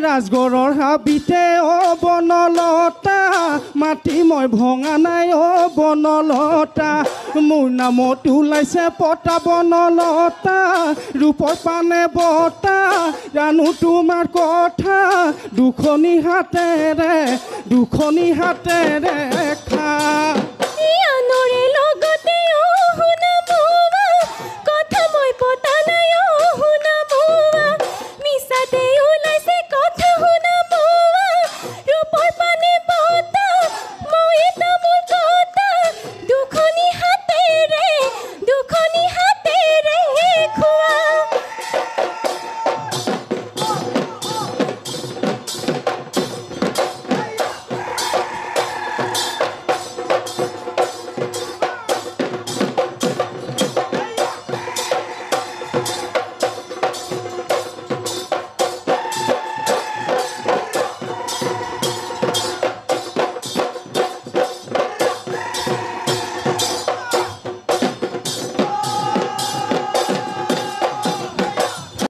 ৰাজগড়ৰ হাবিতে বনলতা মাটি মই ভঙা নাই বনলতা মোৰ নামত ওলাইছে পতা বনলতা ৰূপৰ পানে বতা জানো তোমাৰ কথা দুখনি হাতেৰে খা